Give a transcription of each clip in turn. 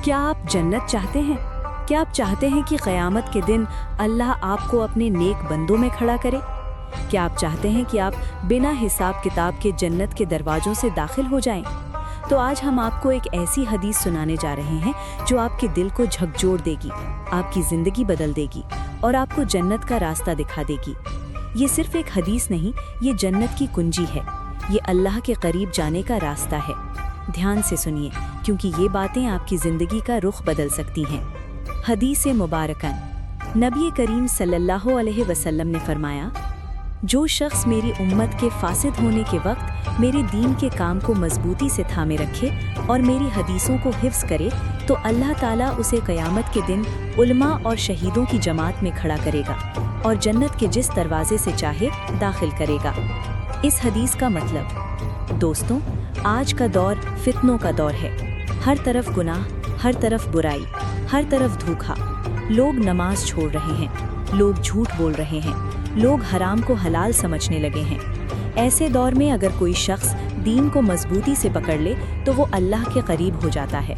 क्या आप जन्नत चाहते हैं? क्या आप चाहते हैं कि क़यामत के दिन अल्लाह आपको अपने नेक बंदों में खड़ा करे? क्या आप चाहते हैं कि आप बिना हिसाब किताब के जन्नत के दरवाज़ों से दाखिल हो जाएं? तो आज हम आपको एक ऐसी हदीस सुनाने जा रहे हैं जो आपके दिल को झकझोर देगी, आपकी ज़िंदगी बदल देगी और आपको जन्नत का रास्ता दिखा देगी। ये सिर्फ एक हदीस नहीं, ये जन्नत की कुंजी है। ये अल्लाह के करीब जाने का रास्ता है। ध्यान से सुनिए, क्योंकि ये बातें आपकी ज़िंदगी का रुख बदल सकती हैं। हदीस मुबारकन नबी करीम सल्लल्लाहु अलैहि वसल्लम ने फरमाया, जो शख्स मेरी उम्मत के फासिद होने के वक्त मेरे दीन के काम को मजबूती से थामे रखे और मेरी हदीसों को हिफ्ज़ करे, तो अल्लाह ताला उसे क़यामत के दिन उलमा और शहीदों की जमात में खड़ा करेगा और जन्नत के जिस दरवाजे से चाहे दाखिल करेगा। इस हदीस का मतलब, दोस्तों, आज का दौर फितनों का दौर है। हर तरफ गुनाह, हर तरफ बुराई, हर तरफ धोखा। लोग नमाज छोड़ रहे हैं, लोग झूठ बोल रहे हैं, लोग हराम को हलाल समझने लगे हैं। ऐसे दौर में अगर कोई शख्स दीन को मजबूती से पकड़ ले तो वो अल्लाह के करीब हो जाता है।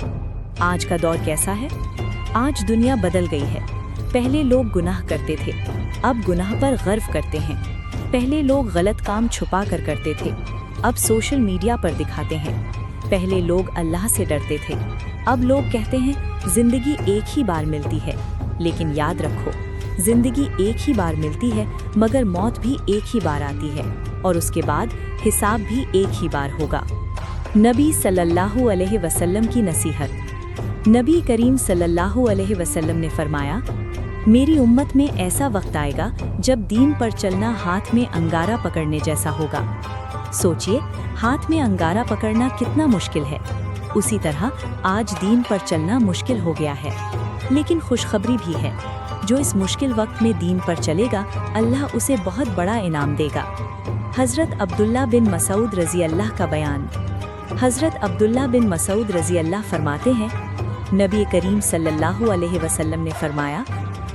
आज का दौर कैसा है? आज दुनिया बदल गई है। पहले लोग गुनाह करते थे, अब गुनाह पर गर्व करते हैं। पहले लोग गलत काम छुपा कर करते थे, अब सोशल मीडिया पर दिखाते हैं। पहले लोग अल्लाह से डरते थे, अब लोग कहते हैं जिंदगी एक ही बार मिलती है। लेकिन याद रखो, जिंदगी एक ही बार मिलती है, मगर मौत भी एक ही बार आती है और उसके बाद हिसाब भी एक ही बार होगा। नबी सल्लल्लाहु अलैहि वसल्लम की नसीहत। नबी करीम सल्लल्लाहु अलैहि वसल्लम ने फरमाया, मेरी उम्मत में ऐसा वक्त आएगा जब दीन पर चलना हाथ में अंगारा पकड़ने जैसा होगा। सोचिए, हाथ में अंगारा पकड़ना कितना मुश्किल है। उसी तरह आज दीन पर चलना मुश्किल हो गया है। लेकिन खुशखबरी भी है, जो इस मुश्किल वक्त में दीन पर चलेगा, अल्लाह उसे बहुत बड़ा इनाम देगा। हज़रत अब्दुल्ला बिन मसूद रज़ी अल्लाह का बयान। हज़रत अब्दुल्ला बिन मसूद रज़ी अल्लाह फरमाते हैं, नबी करीम सल्लल्लाहु अलैहि वसल्लम ने फरमाया,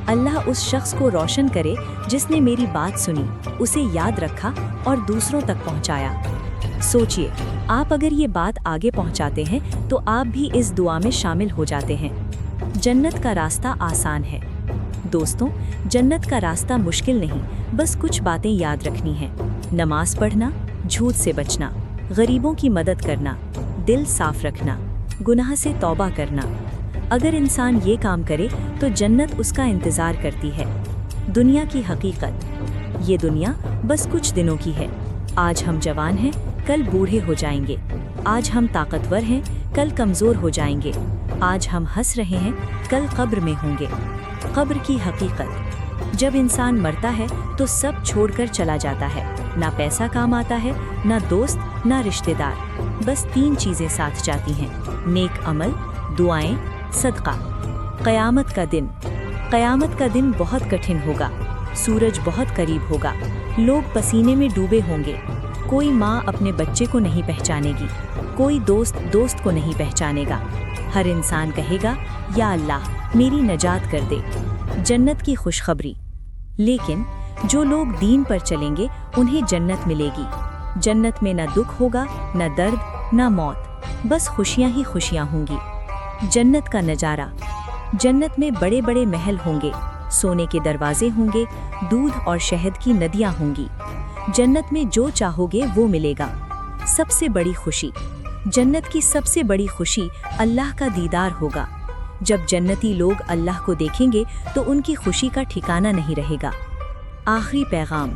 अल्लाह उस शख्स को रोशन करे जिसने मेरी बात सुनी, उसे याद रखा और दूसरों तक पहुंचाया। सोचिए, आप अगर ये बात आगे पहुंचाते हैं तो आप भी इस दुआ में शामिल हो जाते हैं। जन्नत का रास्ता आसान है। दोस्तों, जन्नत का रास्ता मुश्किल नहीं, बस कुछ बातें याद रखनी हैं। नमाज पढ़ना, झूठ से बचना, गरीबों की मदद करना, दिल साफ रखना, गुनाह से तौबा करना। अगर इंसान ये काम करे तो जन्नत उसका इंतज़ार करती है। दुनिया की हकीकत, ये दुनिया बस कुछ दिनों की है। आज हम जवान हैं, कल बूढ़े हो जाएंगे। आज हम ताकतवर हैं, कल कमज़ोर हो जाएंगे। आज हम हंस रहे हैं, कल कब्र में होंगे। कब्र की हकीकत, जब इंसान मरता है तो सब छोड़कर चला जाता है। ना पैसा काम आता है, ना दोस्त, ना रिश्तेदार। बस 3 चीज़ें साथ जाती हैं, नेक अमल, दुआएं, सदका। क़यामत का दिन। क़यामत का दिन बहुत कठिन होगा। सूरज बहुत करीब होगा, लोग पसीने में डूबे होंगे। कोई माँ अपने बच्चे को नहीं पहचानेगी, कोई दोस्त दोस्त को नहीं पहचानेगा। हर इंसान कहेगा, या अल्लाह मेरी नजात कर दे। जन्नत की खुशखबरी। लेकिन जो लोग दीन पर चलेंगे उन्हें जन्नत मिलेगी। जन्नत में न दुख होगा, न दर्द, न मौत, बस खुशियाँ ही खुशियाँ होंगी। जन्नत का नज़ारा। जन्नत में बड़े बड़े महल होंगे, सोने के दरवाजे होंगे, दूध और शहद की नदियाँ होंगी। जन्नत में जो चाहोगे वो मिलेगा। सबसे बड़ी खुशी, जन्नत की सबसे बड़ी खुशी अल्लाह का दीदार होगा। जब जन्नती लोग अल्लाह को देखेंगे तो उनकी खुशी का ठिकाना नहीं रहेगा। आखिरी पैगाम।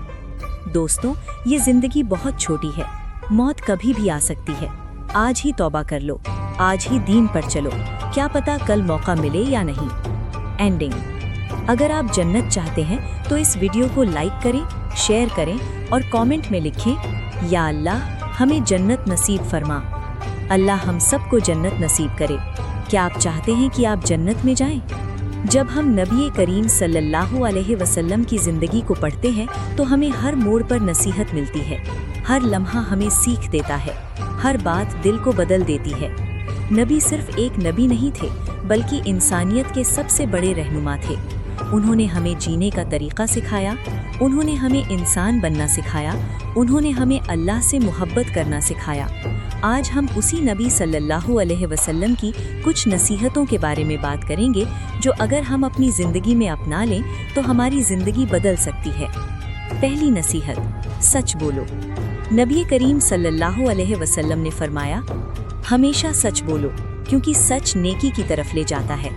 दोस्तों, ये ज़िंदगी बहुत छोटी है, मौत कभी भी आ सकती है। आज ही तौबा कर लो, आज ही दीन पर चलो, क्या पता कल मौका मिले या नहीं। एंडिंग। अगर आप जन्नत चाहते हैं तो इस वीडियो को लाइक करें, शेयर करें और कमेंट में लिखें, या अल्लाह हमें जन्नत नसीब फरमा। अल्लाह हम सबको जन्नत नसीब करे। क्या आप चाहते हैं कि आप जन्नत में जाएं? जब हम नबी करीम सल्लल्लाहु अलैहि वसल्लम की ज़िंदगी को पढ़ते हैं तो हमें हर मोड़ पर नसीहत मिलती है। हर लम्हा हमें सीख देता है, हर बात दिल को बदल देती है। नबी सिर्फ एक नबी नहीं थे, बल्कि इंसानियत के सबसे बड़े रहनुमा थे। उन्होंने हमें जीने का तरीक़ा सिखाया, उन्होंने हमें इंसान बनना सिखाया, उन्होंने हमें अल्लाह से मोहब्बत करना सिखाया। آج ہم اسی نبی صلی اللہ علیہ وسلم کی کچھ نصیحتوں کے بارے میں بات کریں گے جو اگر ہم اپنی زندگی میں اپنا لیں تو ہماری زندگی بدل سکتی ہے۔ پہلی نصیحت، سچ بولو۔ نبی کریم صلی اللہ علیہ وسلم نے فرمایا، ہمیشہ سچ بولو کیونکہ سچ نیکی کی طرف لے جاتا ہے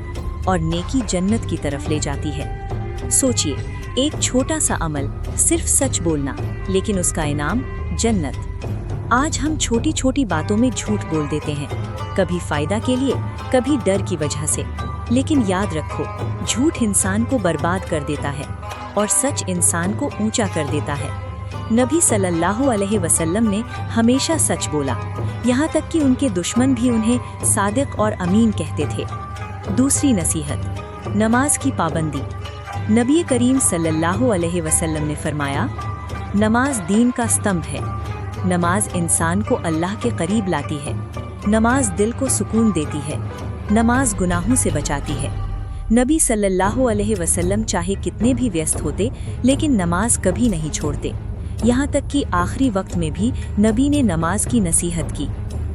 اور نیکی جنت کی طرف لے جاتی ہے۔ سوچئے، ایک چھوٹا سا عمل، صرف سچ بولنا، لیکن اس کا انعام جنت۔ آج ہم چھوٹی چھوٹی باتوں میں جھوٹ بول دیتے ہیں، کبھی فائدہ کے لیے، کبھی ڈر کی وجہ سے، لیکن یاد رکھو، جھوٹ انسان کو برباد کر دیتا ہے اور سچ انسان کو اونچا کر دیتا ہے۔ نبی صلی اللہ علیہ وسلم نے ہمیشہ سچ بولا، یہاں تک کہ ان کے دشمن بھی انہیں صادق اور امین کہتے تھے۔ دوسری نصیحت، نماز کی پابندی۔ نبی کریم صلی اللہ علیہ وسلم نے فرمایا، نماز دین کا ستمبھ ہے۔ نماز انسان کو اللہ کے قریب لاتی ہے، نماز دل کو سکون دیتی ہے، نماز گناہوں سے بچاتی ہے۔ نبی صلی اللہ علیہ وسلم چاہے کتنے بھی ویست ہوتے لیکن نماز کبھی نہیں چھوڑتے، یہاں تک کہ آخری وقت میں بھی نبی نے نماز کی نصیحت کی۔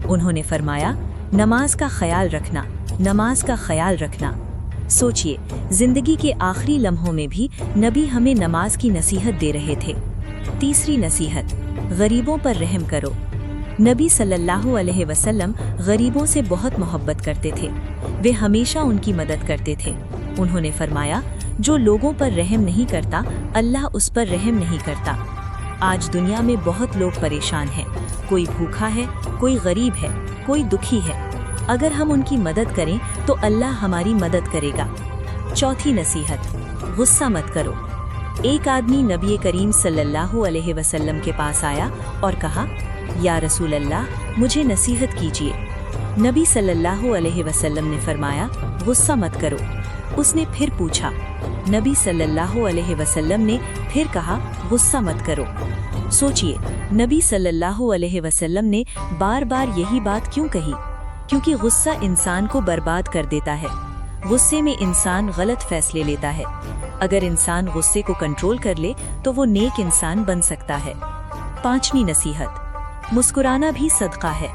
انہوں نے فرمایا، نماز کا خیال رکھنا، نماز کا خیال رکھنا۔ سوچئے، زندگی کے آخری لمحوں میں بھی نبی ہمیں نماز کی نصیحت دے رہے تھے۔ تیسری نصیحت، غریبوں پر رحم کرو۔ نبی صلی اللہ علیہ وسلم غریبوں سے بہت محبت کرتے تھے، وہ ہمیشہ ان کی مدد کرتے تھے۔ انہوں نے فرمایا، جو لوگوں پر رحم نہیں کرتا، اللہ اس پر رحم نہیں کرتا۔ آج دنیا میں بہت لوگ پریشان ہیں، کوئی بھوکا ہے، کوئی غریب ہے، کوئی دکھی ہے۔ اگر ہم ان کی مدد کریں تو اللہ ہماری مدد کرے گا۔ چوتھی نصیحت، غصہ مت کرو۔ ایک آدمی نبی کریم صلی اللہ علیہ وسلم کے پاس آیا اور کہا، یا رسول اللہ، مجھے نصیحت کیجیے۔ نبی صلی اللہ علیہ وسلم نے فرمایا، غصہ مت کرو۔ اس نے پھر پوچھا، نبی صلی اللہ علیہ وسلم نے پھر کہا، غصہ مت کرو۔ سوچئے، نبی صلی اللہ علیہ وسلم نے بار بار یہی بات کیوں کہی؟ کیونکہ غصہ انسان کو برباد کر دیتا ہے۔ غصے میں انسان غلط فیصلے لیتا ہے۔ اگر انسان غصے کو کنٹرول کر لے تو وہ نیک انسان بن سکتا ہے۔ پانچویں نصیحت، مسکرانا بھی صدقہ ہے۔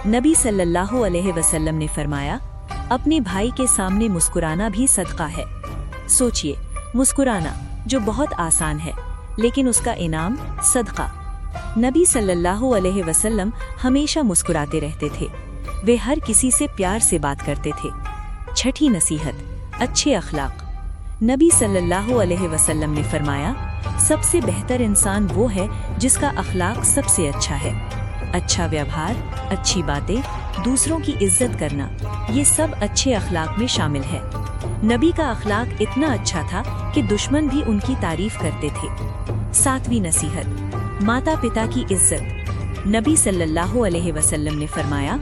نبی صلی اللہ علیہ وسلم نے فرمایا، اپنے بھائی کے سامنے مسکرانا بھی صدقہ ہے۔ سوچئے، مسکرانا جو بہت آسان ہے لیکن اس کا انعام صدقہ۔ نبی صلی اللہ علیہ وسلم ہمیشہ مسکراتے رہتے تھے، وہ ہر کسی سے پیار سے بات کرتے تھے۔ چھٹی نصیحت، اچھے اخلاق۔ نبی صلی اللہ علیہ وسلم نے فرمایا، سب سے بہتر انسان وہ ہے جس کا اخلاق سب سے اچھا ہے۔ اچھا ویوہار، اچھی باتیں، دوسروں کی عزت کرنا، یہ سب اچھے اخلاق میں شامل ہے۔ نبی کا اخلاق اتنا اچھا تھا کہ دشمن بھی ان کی تعریف کرتے تھے۔ ساتویں نصیحت، ماتا پتا کی عزت۔ نبی صلی اللہ علیہ وسلم نے فرمایا،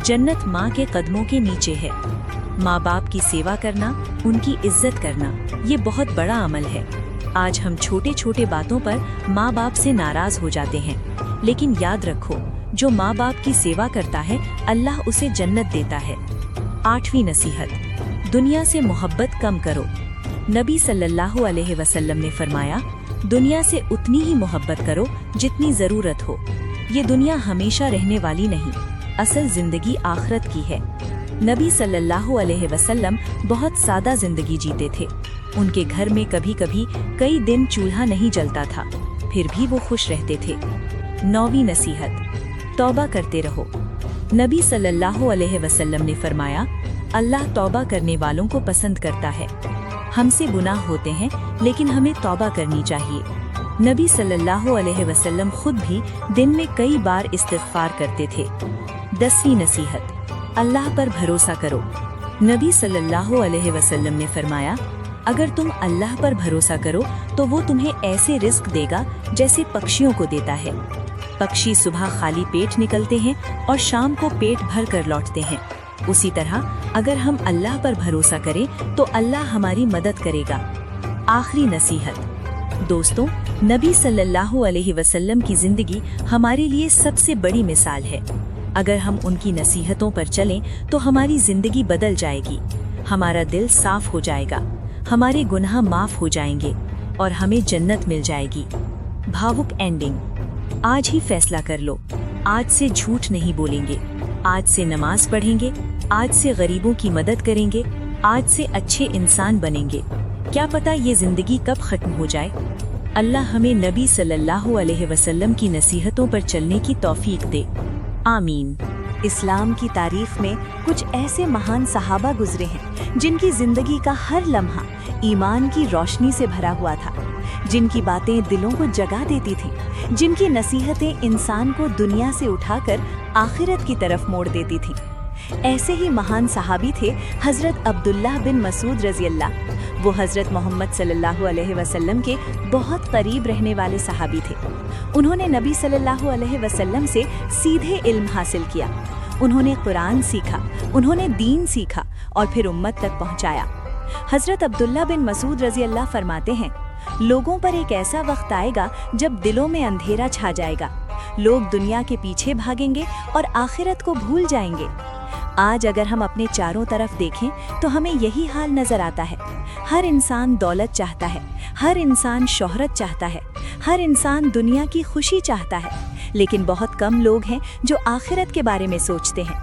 جنت ماں کے قدموں کے نیچے ہے۔ ماں باپ کی سیوا کرنا، ان کی عزت کرنا، یہ بہت بڑا عمل ہے۔ آج ہم چھوٹے چھوٹے باتوں پر ماں باپ سے ناراض ہو جاتے ہیں، لیکن یاد رکھو، جو ماں باپ کی سیوا کرتا ہے اللہ اسے جنت دیتا ہے۔ آٹھویں نصیحت، دنیا سے محبت کم کرو۔ نبی صلی اللہ علیہ وسلم نے فرمایا، دنیا سے اتنی ہی محبت کرو جتنی ضرورت ہو۔ یہ دنیا ہمیشہ رہنے والی نہیں، اصل زندگی آخرت کی ہے۔ نبی صلی اللہ علیہ وسلم بہت سادہ زندگی جیتے تھے۔ ان کے گھر میں کبھی کبھی کئی دن چولہا نہیں جلتا تھا، پھر بھی وہ خوش رہتے تھے۔ نویں نصیحت، توبہ کرتے رہو۔ نبی صلی اللہ علیہ وسلم نے فرمایا، اللہ توبہ کرنے والوں کو پسند کرتا ہے۔ ہم سے گناہ ہوتے ہیں لیکن ہمیں توبہ کرنی چاہیے۔ نبی صلی اللہ علیہ وسلم خود بھی دن میں کئی بار استغفار کرتے تھے۔ 10ویں نصیحت، اللہ پر بھروسہ کرو۔ نبی صلی اللہ علیہ وسلم نے فرمایا، اگر تم اللہ پر بھروسہ کرو تو وہ تمہیں ایسے رزق دے گا جیسے پکشیوں کو دیتا ہے۔ پکشی صبح خالی پیٹ نکلتے ہیں اور شام کو پیٹ بھر کر لوٹتے ہیں، اسی طرح اگر ہم اللہ پر بھروسہ کریں تو اللہ ہماری مدد کرے گا۔ آخری نصیحت، دوستوں، نبی صلی اللہ علیہ وسلم کی زندگی ہمارے لیے سب سے بڑی مثال ہے۔ اگر ہم ان کی نصیحتوں پر چلیں تو ہماری زندگی بدل جائے گی، ہمارا دل صاف ہو جائے گا، ہمارے گناہ معاف ہو جائیں گے اور ہمیں جنت مل جائے گی۔ بھاوک اینڈنگ، آج ہی فیصلہ کر لو، آج سے جھوٹ نہیں بولیں گے، آج سے نماز پڑھیں گے، آج سے غریبوں کی مدد کریں گے، آج سے اچھے انسان بنیں گے۔ کیا پتہ یہ زندگی کب ختم ہو جائے۔ اللہ ہمیں نبی صلی اللہ علیہ وسلم کی نصیحتوں پر چلنے کی توفیق دے، آمین۔ اسلام کی تاریخ میں کچھ ایسے مہان صحابہ گزرے ہیں جن کی زندگی کا ہر لمحہ ایمان کی روشنی سے بھرا ہوا تھا، جن کی باتیں دلوں کو جگا دیتی تھیں، جن کی نصیحتیں انسان کو دنیا سے اٹھا کر آخرت کی طرف موڑ دیتی تھیں۔ ایسے ہی مہان صحابی تھے حضرت عبداللہ بن مسعود رضی اللہ۔ وہ حضرت محمد صلی اللہ علیہ وسلم کے بہت قریب رہنے والے صحابی تھے۔ انہوں نے نبی صلی اللہ علیہ وسلم سے سیدھے علم حاصل کیا، انہوں نے قرآن سیکھا، انہوں نے دین سیکھا اور پھر امت تک پہنچایا۔ حضرت عبداللہ بن مسعود رضی اللہ فرماتے ہیں، لوگوں پر ایک ایسا وقت آئے گا جب دلوں میں اندھیرا چھا جائے گا، لوگ دنیا کے پیچھے بھاگیں گے اور آخرت کو بھول جائیں گے۔ آج اگر ہم اپنے چاروں طرف دیکھیں تو ہمیں یہی حال نظر آتا ہے۔ ہر انسان دولت چاہتا ہے، ہر انسان شہرت چاہتا ہے، ہر انسان دنیا کی خوشی چاہتا ہے، لیکن بہت کم لوگ ہیں جو آخرت کے بارے میں سوچتے ہیں۔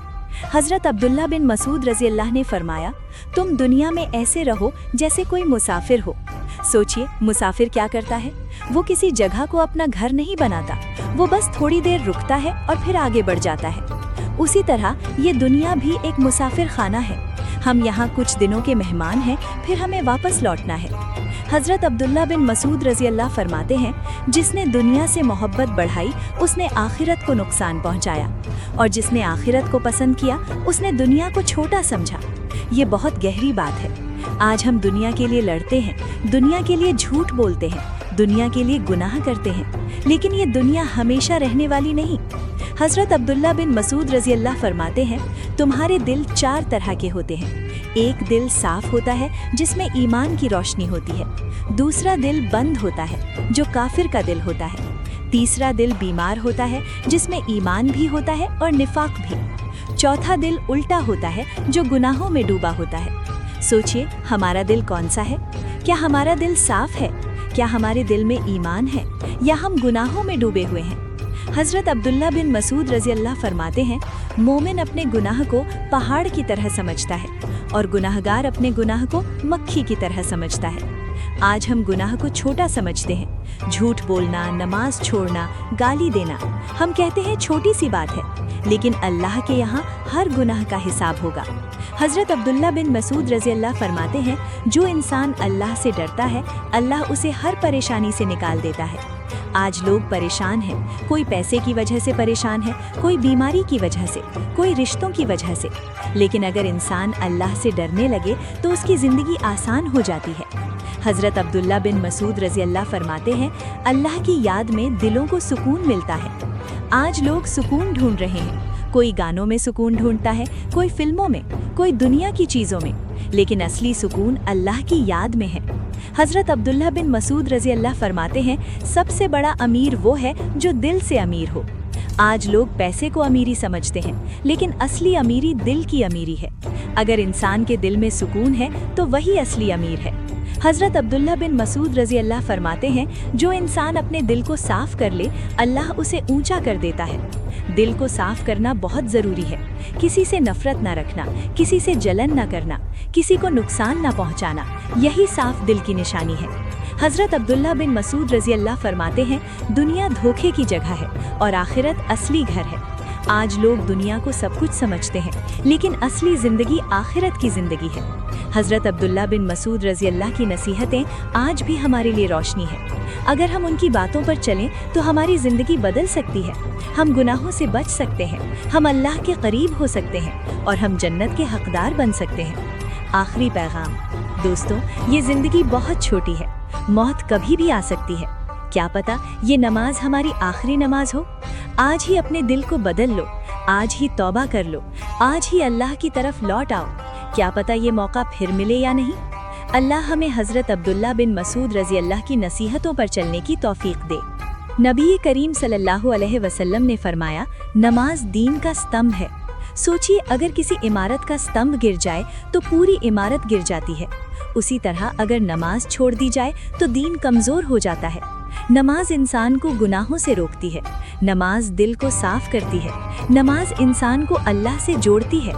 حضرت عبداللہ بن مسعود رضی اللہ نے فرمایا، تم دنیا میں ایسے رہو جیسے کوئی مسافر ہو۔ سوچئے مسافر کیا کرتا ہے؟ وہ کسی جگہ کو اپنا گھر نہیں بناتا، وہ بس تھوڑی دیر رکتا ہے اور پھر آگے بڑھ جاتا ہے۔ اسی طرح یہ دنیا بھی ایک مسافر خانہ ہے، ہم یہاں کچھ دنوں کے مہمان ہیں، پھر ہمیں واپس لوٹنا ہے۔ حضرت عبداللہ بن مسعود رضی اللہ فرماتے ہیں، جس نے دنیا سے محبت بڑھائی اس نے آخرت کو نقصان پہنچایا، اور جس نے آخرت کو پسند کیا اس نے دنیا کو چھوٹا سمجھا۔ یہ بہت گہری بات ہے۔ آج ہم دنیا کے لیے لڑتے ہیں، دنیا کے لیے جھوٹ بولتے ہیں، دنیا کے لیے گناہ کرتے ہیں، لیکن یہ دنیا ہمیشہ رہنے والی نہیں۔ حضرت عبداللہ بن مسعود رضی اللہ فرماتے ہیں، تمہارے دل 4 طرح کے ہوتے ہیں۔ ایک دل صاف ہوتا ہے جس میں ایمان کی روشنی ہوتی ہے، دوسرا دل بند ہوتا ہے جو کافر کا دل ہوتا ہے، تیسرا دل بیمار ہوتا ہے جس میں ایمان بھی ہوتا ہے اور نفاق بھی، چوتھا دل الٹا ہوتا ہے جو گناہوں میں ڈوبا ہوتا ہے۔ سوچئے ہمارا دل کون سا ہے؟ کیا ہمارا دل صاف ہے؟ کیا ہمارے دل میں ایمان ہے یا ہم گناہوں میں ڈوبے ہوئے ہیں؟ حضرت عبداللہ بن مسعود رضی اللہ فرماتے ہیں، مومن اپنے گناہ کو پہاڑ کی طرح سمجھتا ہے اور گناہگار اپنے گناہ کو مکھی کی طرح سمجھتا ہے۔ آج ہم گناہ کو چھوٹا سمجھتے ہیں، جھوٹ بولنا، نماز چھوڑنا، گالی دینا، ہم کہتے ہیں چھوٹی سی بات ہے، لیکن اللہ کے یہاں ہر گناہ کا حساب ہوگا۔ حضرت عبداللہ بن مسعود رضی اللہ فرماتے ہیں، جو انسان اللہ سے ڈرتا ہے اللہ اسے ہر پریشانی سے نکال دیتا ہے۔ آج لوگ پریشان ہیں، کوئی پیسے کی وجہ سے پریشان ہے، کوئی بیماری کی وجہ سے، کوئی رشتوں کی وجہ سے، لیکن اگر انسان اللہ سے ڈرنے لگے تو اس کی زندگی آسان ہو جاتی ہے۔ حضرت عبداللہ بن مسعود رضی اللہ فرماتے ہیں، اللہ کی یاد میں دلوں کو سکون ملتا ہے۔ آج لوگ سکون ڈھونڈ رہے ہیں، کوئی گانوں میں سکون ڈھونڈتا ہے، کوئی فلموں میں، کوئی دنیا کی چیزوں میں، لیکن اصلی سکون اللہ کی یاد میں ہے۔ حضرت عبداللہ بن مسعود رضی اللہ فرماتے ہیں، سب سے بڑا امیر وہ ہے جو دل سے امیر ہو۔ آج لوگ پیسے کو امیری سمجھتے ہیں، لیکن اصلی امیری دل کی امیری ہے۔ اگر انسان کے دل میں سکون ہے تو وہی اصلی امیر ہے۔ حضرت عبداللہ بن مسعود رضی اللہ فرماتے ہیں، جو انسان اپنے دل کو صاف کر لے اللہ اسے اونچا کر دیتا ہے۔ دل کو صاف کرنا بہت ضروری ہے، کسی سے نفرت نہ رکھنا، کسی سے جلن نہ کرنا، کسی کو نقصان نہ پہنچانا، یہی صاف دل کی نشانی ہے۔ حضرت عبداللہ بن مسعود رضی اللہ فرماتے ہیں، دنیا دھوکے کی جگہ ہے اور آخرت اصلی گھر ہے۔ آج لوگ دنیا کو سب کچھ سمجھتے ہیں، لیکن اصلی زندگی آخرت کی زندگی ہے۔ حضرت عبداللہ بن مسعود رضی اللہ کی نصیحتیں آج بھی ہمارے لیے روشنی ہے۔ اگر ہم ان کی باتوں پر چلیں تو ہماری زندگی بدل سکتی ہے، ہم گناہوں سے بچ سکتے ہیں، ہم اللہ کے قریب ہو سکتے ہیں اور ہم جنت کے حقدار بن سکتے ہیں۔ آخری پیغام، دوستوں، یہ زندگی بہت چھوٹی ہے، موت کبھی بھی آ سکتی ہے۔ کیا پتہ یہ نماز ہماری آخری نماز ہو؟ آج ہی اپنے دل کو بدل لو، آج ہی توبہ کر لو، آج ہی اللہ کی طرف لوٹ آؤ۔ کیا پتہ یہ موقع پھر ملے یا نہیں۔ اللہ ہمیں حضرت عبداللہ بن مسعود رضی اللہ کی نصیحتوں پر چلنے کی توفیق دے۔ نبی کریم صلی اللہ علیہ وسلم نے فرمایا، نماز دین کا ستمبھ ہے۔ سوچئے اگر کسی عمارت کا ستمبھ گر جائے تو پوری عمارت گر جاتی ہے، اسی طرح اگر نماز چھوڑ دی جائے تو دین کمزور ہو جاتا ہے۔ नमाज इंसान को गुनाहों से रोकती है, नमाज दिल को साफ करती है, नमाज इंसान को अल्लाह से जोड़ती है।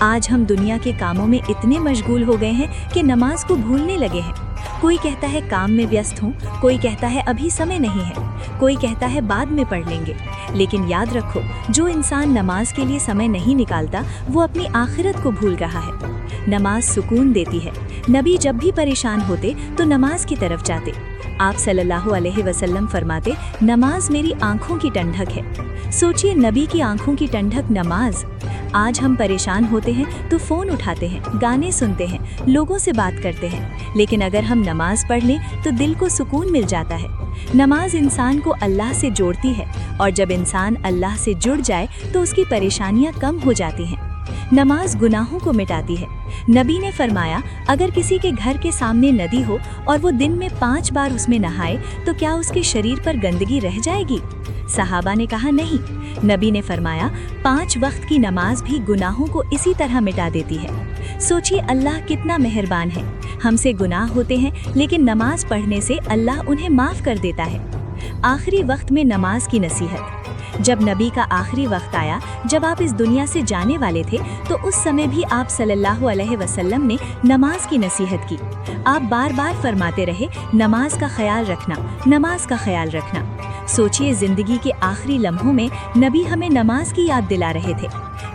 आज हम दुनिया के कामों में इतने मशगूल हो गए हैं कि नमाज को भूलने लगे हैं। कोई कहता है काम में व्यस्त हूँ, कोई कहता है अभी समय नहीं है, कोई कहता है बाद में पढ़ लेंगे। लेकिन याद रखो, जो इंसान नमाज के लिए समय नहीं निकालता वो अपनी आखिरत को भूल रहा है। नमाज सुकून देती है। नबी जब भी परेशान होते तो नमाज की तरफ जाते। आप सल्लल्लाहु अलैहि वसल्लम फरमाते, नमाज मेरी आंखों की ठंडक है। सोचिए, नबी की आंखों की ठंडक नमाज। आज हम परेशान होते हैं तो फ़ोन उठाते हैं, गाने सुनते हैं, लोगों से बात करते हैं, लेकिन अगर हम नमाज पढ़ लें तो दिल को सुकून मिल जाता है। नमाज इंसान को अल्लाह से जोड़ती है और जब इंसान अल्लाह से जुड़ जाए तो उसकी परेशानियां कम हो जाती हैं। नमाज गुनाहों को मिटाती है। नबी ने फरमाया, अगर किसी के घर के सामने नदी हो और वो दिन में 5 बार उसमें नहाए तो क्या उसके शरीर पर गंदगी रह जाएगी? सहाबा ने कहा नहीं। नबी ने फरमाया, 5 वक्त की नमाज भी गुनाहों को इसी तरह मिटा देती है। सोचिए, अल्लाह कितना मेहरबान है। हमसे गुनाह होते हैं लेकिन नमाज पढ़ने से अल्लाह उन्हें माफ़ कर देता है। आखिरी वक्त में नमाज की नसीहत। जब नबी का आखिरी वक्त आया, जब आप इस दुनिया से जाने वाले थे, तो उस समय भी आप सल्लल्लाहु अलैहि वसल्लम ने नमाज की नसीहत की। आप बार बार फरमाते रहे, नमाज का ख्याल रखना, नमाज का ख्याल रखना। सोचिए, ज़िंदगी के आखिरी लम्हों में नबी हमें नमाज की याद दिला रहे थे।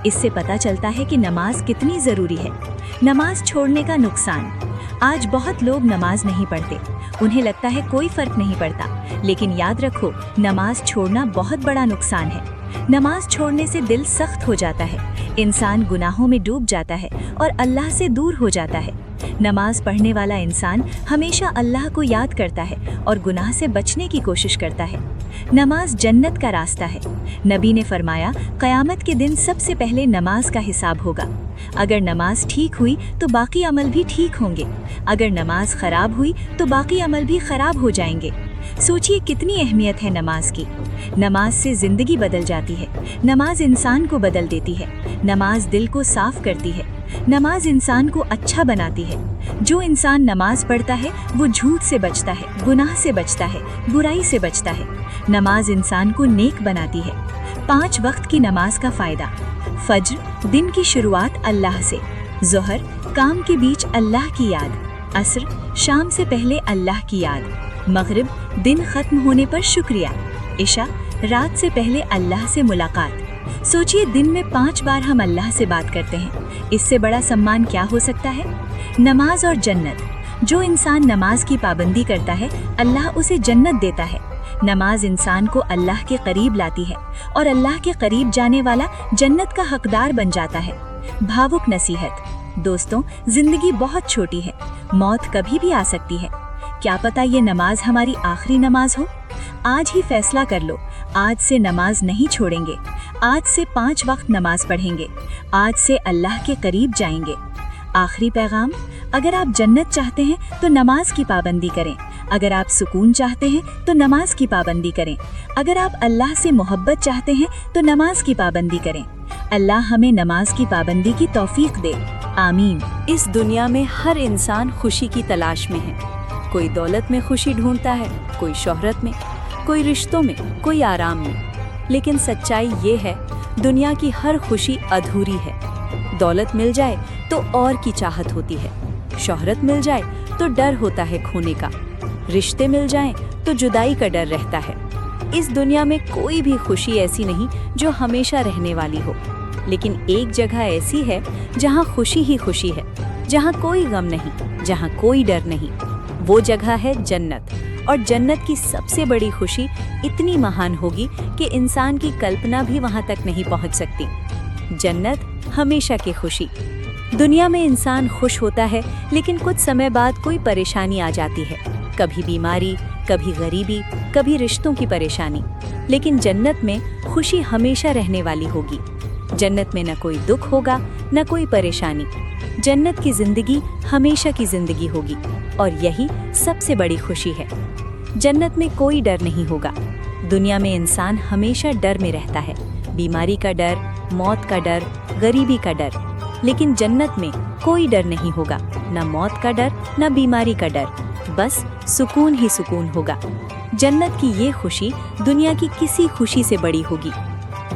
इससे पता चलता है कि नमाज कितनी ज़रूरी है। नमाज छोड़ने का नुकसान। आज बहुत लोग नमाज नहीं पढ़ते, उन्हें लगता है कोई फ़र्क नहीं पड़ता, लेकिन याद रखो, नमाज छोड़ना बहुत बड़ा नुकसान है। नमाज छोड़ने से दिल सख्त हो जाता है, इंसान गुनाहों में डूब जाता है और अल्लाह से दूर हो जाता है। नमाज पढ़ने वाला इंसान हमेशा अल्लाह को याद करता है और गुनाह से बचने की कोशिश करता है। नमाज जन्नत का रास्ता है। नबी ने फरमाया, क़यामत के दिन सबसे पहले नमाज का हिसाब होगा। अगर नमाज ठीक हुई तो बाकी अमल भी ठीक होंगे, अगर नमाज ख़राब हुई तो बाकी अमल भी ख़राब हो जाएंगे। सोचिए, कितनी अहमियत है नमाज की। नमाज से ज़िंदगी बदल जाती है। नमाज इंसान को बदल देती है। नमाज दिल को साफ करती है। नमाज इंसान को अच्छा बनाती है। जो इंसान नमाज पढ़ता है वो झूठ से बचता है, गुनाह से बचता है, बुराई से बचता है। नमाज इंसान को नेक बनाती है। 5 वक्त की नमाज का फ़ायदा। फज्र, दिन की शुरुआत अल्लाह से। ज़ोहर, काम के बीच अल्लाह की याद। असर, शाम से पहले अल्लाह की याद। मगरिब, दिन ख़त्म होने पर शुक्रिया। इशा, रात से पहले अल्लाह से मुलाकात। सोचिए, दिन में 5 बार हम अल्लाह से बात करते हैं। इससे बड़ा सम्मान क्या हो सकता है? नमाज और जन्नत। जो इंसान नमाज की पाबंदी करता है, अल्लाह उसे जन्नत देता है। नमाज इंसान को अल्लाह के करीब लाती है और अल्लाह के करीब जाने वाला जन्नत का हकदार बन जाता है। भावुक नसीहत। दोस्तों, जिंदगी बहुत छोटी है, मौत कभी भी आ सकती है। क्या पता ये नमाज हमारी आखिरी नमाज हो? आज ही फैसला कर लो, आज से नमाज नहीं छोड़ेंगे, आज से 5 वक्त नमाज पढ़ेंगे, आज से अल्लाह के करीब जाएंगे। आखिरी पैगाम, अगर आप जन्नत चाहते हैं तो नमाज की पाबंदी करें। अगर आप सुकून चाहते हैं तो नमाज की पाबंदी करें। अगर आप अल्लाह से मोहब्बत चाहते हैं तो नमाज की पाबंदी करें। अल्लाह हमें नमाज की पाबंदी की तौफीक दे। आमीन। इस दुनिया में हर इंसान खुशी की तलाश में है। कोई दौलत में खुशी ढूंढता है, कोई शोहरत में, कोई रिश्तों में, कोई आराम में। लेकिन सच्चाई ये है, दुनिया की हर खुशी अधूरी है। दौलत मिल जाए तो और की चाहत होती है, शोहरत मिल जाए तो डर होता है खोने का, रिश्ते मिल जाएं तो जुदाई का डर रहता है। इस दुनिया में कोई भी खुशी ऐसी नहीं जो हमेशा रहने वाली हो, लेकिन एक जगह ऐसी है जहाँ खुशी ही खुशी है, जहाँ कोई गम नहीं, जहाँ कोई डर नहीं। वो जगह है जन्नत। और जन्नत की सबसे बड़ी खुशी इतनी महान होगी कि इंसान की कल्पना भी वहाँ तक नहीं पहुँच सकती। जन्नत हमेशा की खुशी। दुनिया में इंसान खुश होता है, लेकिन कुछ समय बाद कोई परेशानी आ जाती है, कभी बीमारी, कभी गरीबी, कभी रिश्तों की परेशानी। लेकिन जन्नत में खुशी हमेशा रहने वाली होगी। जन्नत में न कोई दुख होगा, न कोई परेशानी। जन्नत की जिंदगी हमेशा की जिंदगी होगी और यही सबसे बड़ी खुशी है। जन्नत में कोई डर नहीं होगा। दुनिया में इंसान हमेशा डर में रहता है, बीमारी का डर, मौत का डर, गरीबी का डर। लेकिन जन्नत में कोई डर नहीं होगा, न मौत का डर, न बीमारी का डर, बस सुकून ही सुकून होगा। जन्नत की ये खुशी दुनिया की किसी खुशी से बड़ी होगी।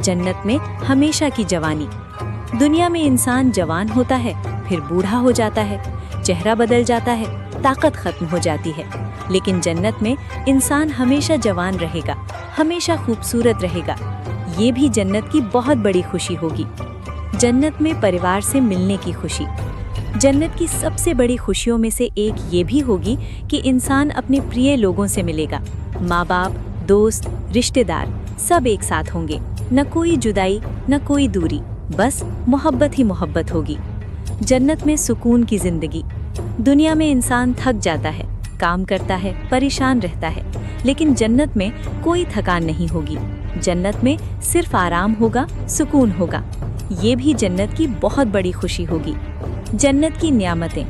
जन्नत में हमेशा की जवानी। दुनिया में इंसान जवान होता है, फिर बूढ़ा हो जाता है, चेहरा बदल जाता है, ताकत खत्म हो जाती है। लेकिन जन्नत में इंसान हमेशा जवान रहेगा, हमेशा खूबसूरत रहेगा। ये भी जन्नत की बहुत बड़ी खुशी होगी। जन्नत में परिवार से मिलने की खुशी। जन्नत की सबसे बड़ी खुशियों में से एक ये भी होगी कि इंसान अपने प्रिय लोगों से मिलेगा। माँ बाप, दोस्त, रिश्तेदार सब एक साथ होंगे। न कोई जुदाई, न कोई दूरी, बस मोहब्बत ही मोहब्बत होगी। जन्नत में सुकून की जिंदगी। दुनिया में इंसान थक जाता है, काम करता है, परेशान रहता है, लेकिन जन्नत में कोई थकान नहीं होगी। जन्नत में सिर्फ आराम होगा, सुकून होगा। ये भी जन्नत की बहुत बड़ी खुशी होगी। जन्नत की नियामतें।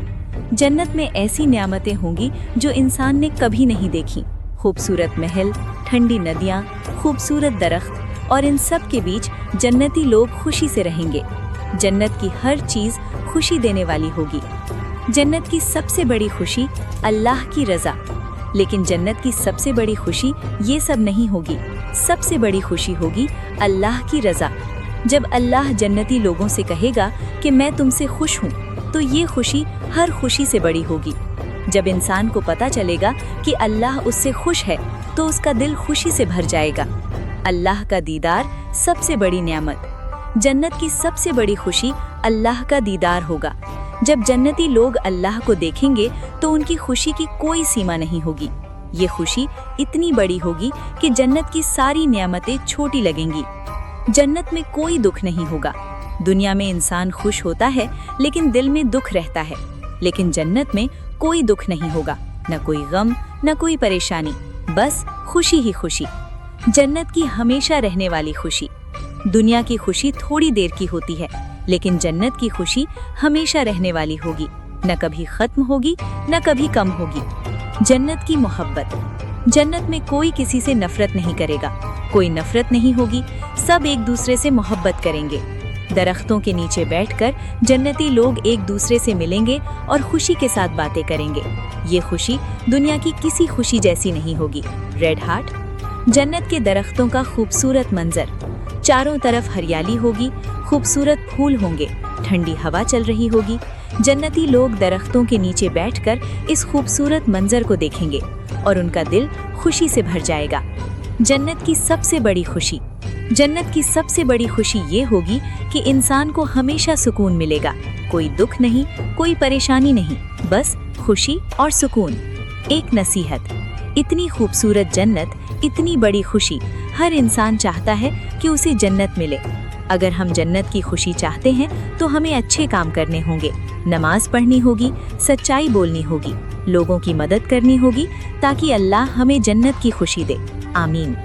जन्नत में ऐसी नियामतें होंगी जो इंसान ने कभी नहीं देखी। खूबसूरत महल, ठंडी नदियाँ, खूबसूरत दरख्त, और इन सब के बीच जन्नती लोग खुशी से रहेंगे। जन्नत की हर चीज़ खुशी देने वाली होगी। जन्नत की सबसे बड़ी खुशी अल्लाह की रज़ा। लेकिन जन्नत की सबसे बड़ी खुशी ये सब नहीं होगी। सबसे बड़ी खुशी होगी अल्लाह की रज़ा। जब अल्लाह जन्नती लोगों से कहेगा कि मैं तुमसे खुश हूँ, तो ये खुशी हर खुशी से बड़ी होगी। जब इंसान को पता चलेगा कि अल्लाह उससे खुश है, तो उसका दिल खुशी से भर जाएगा। अल्लाह का दीदार सबसे बड़ी नेमत। जन्नत की सबसे बड़ी खुशी अल्लाह का दीदार होगा। जब जन्नती लोग अल्लाह को देखेंगे तो उनकी खुशी की कोई सीमा नहीं होगी। ये खुशी इतनी बड़ी होगी कि जन्नत की सारी नेमतें छोटी लगेंगी। जन्नत में कोई दुख नहीं होगा। दुनिया में इंसान खुश होता है, लेकिन दिल में दुख रहता है। लेकिन जन्नत में कोई दुख नहीं होगा, न कोई गम, न कोई परेशानी, बस खुशी ही खुशी। जन्नत की हमेशा रहने वाली खुशी। दुनिया की खुशी थोड़ी देर की होती है, लेकिन जन्नत की खुशी हमेशा रहने वाली होगी। न कभी खत्म होगी, न कभी कम होगी। जन्नत की मोहब्बत। जन्नत में कोई किसी से नफरत नहीं करेगा, कोई नफरत नहीं होगी, सब एक दूसरे से मोहब्बत करेंगे। दरख्तों के नीचे बैठकर जन्नती लोग एक दूसरे से मिलेंगे और खुशी के साथ बातें करेंगे। ये खुशी दुनिया की किसी खुशी जैसी नहीं होगी। Red heart. जन्नत के दरख्तों का खूबसूरत मंजर। चारों तरफ हरियाली होगी, खूबसूरत फूल होंगे, ठंडी हवा चल रही होगी। जन्नती लोग दरख्तों के नीचे बैठकर इस खूबसूरत मंजर को देखेंगे और उनका दिल खुशी से भर जाएगा। जन्नत की सबसे बड़ी खुशी। जन्नत की सबसे बड़ी खुशी ये होगी कि इंसान को हमेशा सुकून मिलेगा। कोई दुख नहीं, कोई परेशानी नहीं, बस खुशी और सुकून। एक नसीहत। इतनी खूबसूरत जन्नत, इतनी बड़ी खुशी, हर इंसान चाहता है कि उसे जन्नत मिले। अगर हम जन्नत की खुशी चाहते हैं तो हमें अच्छे काम करने होंगे, नमाज पढ़नी होगी, सच्चाई बोलनी होगी, लोगों की मदद करनी होगी, ताकि अल्लाह हमें जन्नत की खुशी दे। आमीन।